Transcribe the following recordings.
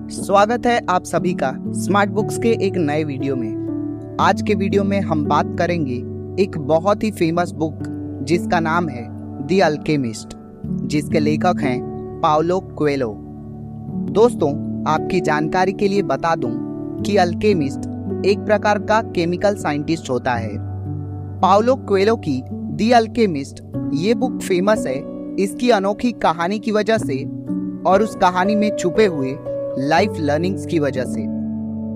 स्वागत है आप सभी का स्मार्ट बुक्स के एक नए वीडियो में। आज के वीडियो में हम बात करेंगे एक बहुत ही फेमस बुक जिसका नाम है द अल्केमिस्ट, जिसके लेखक हैं पाउलो कोएल्हो। दोस्तों, आपकी जानकारी के लिए बता दूं कि अल्केमिस्ट एक प्रकार का केमिकल साइंटिस्ट होता है। पाउलो कोएल्हो की द अल्केमिस्ट ये बुक फेमस है इसकी अनोखी कहानी की वजह से और उस कहानी में छुपे हुए लाइफ लर्निंग्स की वजह से।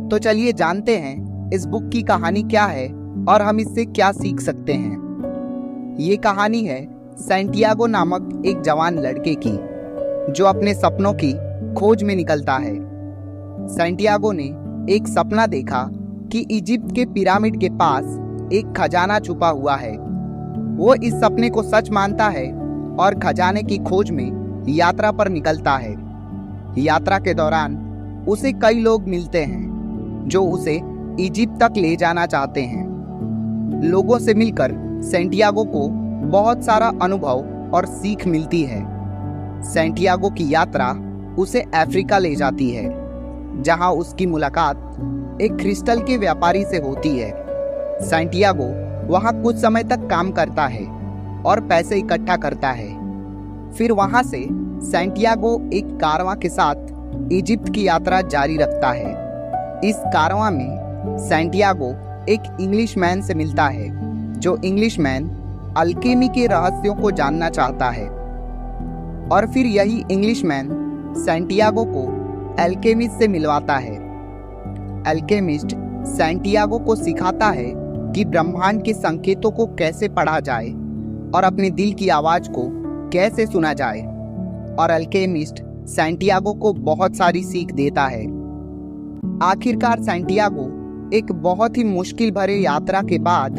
तो चलिए जानते हैं इस बुक की कहानी क्या है और हम इससे क्या सीख सकते हैं। ये कहानी है सैंटियागो नामक एक जवान लड़के की जो अपने सपनों की खोज में निकलता है। सैंटियागो ने एक सपना देखा कि इजिप्ट के पिरामिड के पास एक खजाना छुपा हुआ है। वो इस सपने को सच मानता है और खजाने की खोज में यात्रा पर निकलता है। यात्रा के दौरान उसे कई लोग मिलते हैं जो उसे इजिप्ट तक ले जाना चाहते हैं। लोगों से मिलकर सैंटियागो को बहुत सारा अनुभव और सीख मिलती है। सैंटियागो की यात्रा उसे अफ्रीका ले जाती है, जहां उसकी मुलाकात एक क्रिस्टल के व्यापारी से होती है। सैंटियागो वहां कुछ समय तक काम करता है और पैसे इकट्ठा करता है। फिर वहां से सैंटियागो एक कारवां के साथ इजिप्ट की यात्रा जारी रखता है। इस कारवां में सैंटियागो एक इंग्लिशमैन से मिलता है, जो इंग्लिशमैन अल्केमी के रहस्यों को जानना चाहता है। और फिर यही इंग्लिशमैन सैंटियागो को अल्केमिस्ट से मिलवाता है। अल्केमिस्ट सैंटियागो को सिखाता है कि ब्रह्मांड के संकेतों को कैसे पढ़ा जाए और अपने दिल की आवाज को कैसे सुना जाए। और अल्केमिस्ट सैंटियागो को बहुत सारी सीख देता है। आखिरकार सैंटियागो एक बहुत ही मुश्किल भरे यात्रा के बाद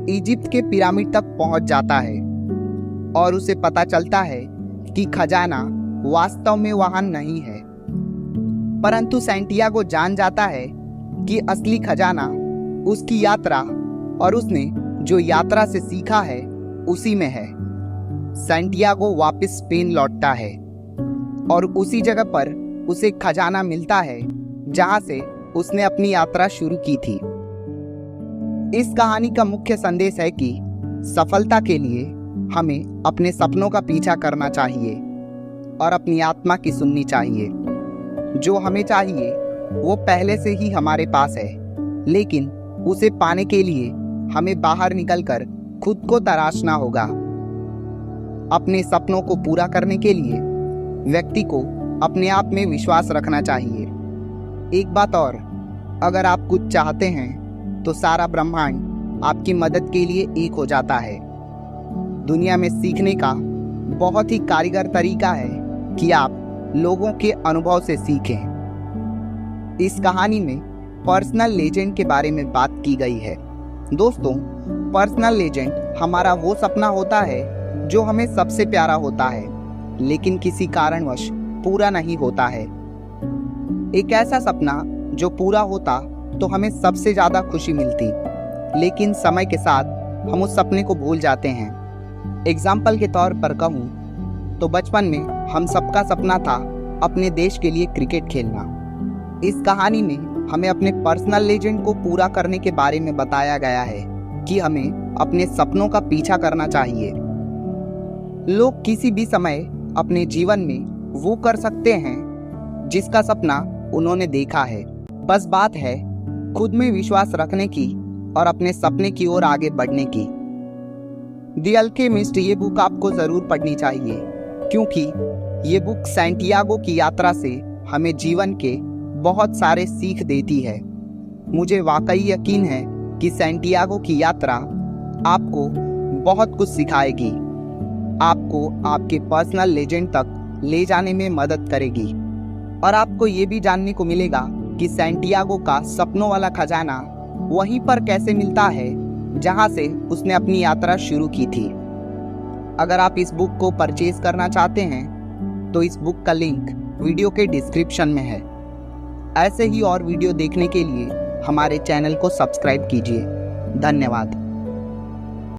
इजिप्ट के पिरामिड तक पहुंच जाता है और उसे पता चलता है कि खजाना वास्तव में वहां नहीं है। परंतु सैंटियागो जान जाता है कि असली खजाना उसकी यात्रा और उसने जो यात्रा से सीखा है उसी में है। सैंटियागो वापस स्पेन लौटता है और उसी जगह पर उसे खजाना मिलता है जहां से उसने अपनी यात्रा शुरू की थी। इस कहानी का मुख्य संदेश है कि सफलता के लिए हमें अपने सपनों का पीछा करना चाहिए और अपनी आत्मा की सुननी चाहिए। जो हमें चाहिए वो पहले से ही हमारे पास है, लेकिन उसे पाने के लिए हमें बाहर निकलकर खुद को तराशना होगा। अपने सपनों को पूरा करने के लिए व्यक्ति को अपने आप में विश्वास रखना चाहिए। एक बात और, अगर आप कुछ चाहते हैं तो सारा ब्रह्मांड आपकी मदद के लिए एक हो जाता है। दुनिया में सीखने का बहुत ही कारगर तरीका है कि आप लोगों के अनुभव से सीखें। इस कहानी में पर्सनल लेजेंड के बारे में बात की गई है। दोस्तों, पर्सनल लेजेंड हमारा वो सपना होता है जो हमें सबसे प्यारा होता है, लेकिन किसी कारणवश पूरा नहीं होता है। एक ऐसा सपना जो पूरा होता तो हमें सबसे ज्यादा खुशी मिलती, लेकिन समय के साथ हम उस सपने को भूल जाते हैं। एग्जाम्पल के तौर पर कहूँ तो बचपन में हम सबका सपना था अपने देश के लिए क्रिकेट खेलना। इस कहानी में हमें अपने पर्सनल लेजेंड को पूरा करने के बारे में बताया गया है कि हमें अपने सपनों का पीछा करना चाहिए। लोग किसी भी समय अपने जीवन में वो कर सकते हैं जिसका सपना उन्होंने देखा है। बस बात है खुद में विश्वास रखने की और अपने सपने की ओर आगे बढ़ने की। द अल्केमिस्ट ये बुक आपको जरूर पढ़नी चाहिए, क्योंकि ये बुक सैंटियागो की यात्रा से हमें जीवन के बहुत सारे सीख देती है। मुझे वाकई यकीन है कि सैंटियागो की यात्रा आपको बहुत कुछ सिखाएगी, आपको आपके पर्सनल लेजेंड तक ले जाने में मदद करेगी। और आपको ये भी जानने को मिलेगा कि सैंटियागो का सपनों वाला खजाना वहीं पर कैसे मिलता है जहां से उसने अपनी यात्रा शुरू की थी। अगर आप इस बुक को परचेज करना चाहते हैं तो इस बुक का लिंक वीडियो के डिस्क्रिप्शन में है। ऐसे ही और वीडियो देखने के लिए हमारे चैनल को सब्सक्राइब कीजिए। धन्यवाद।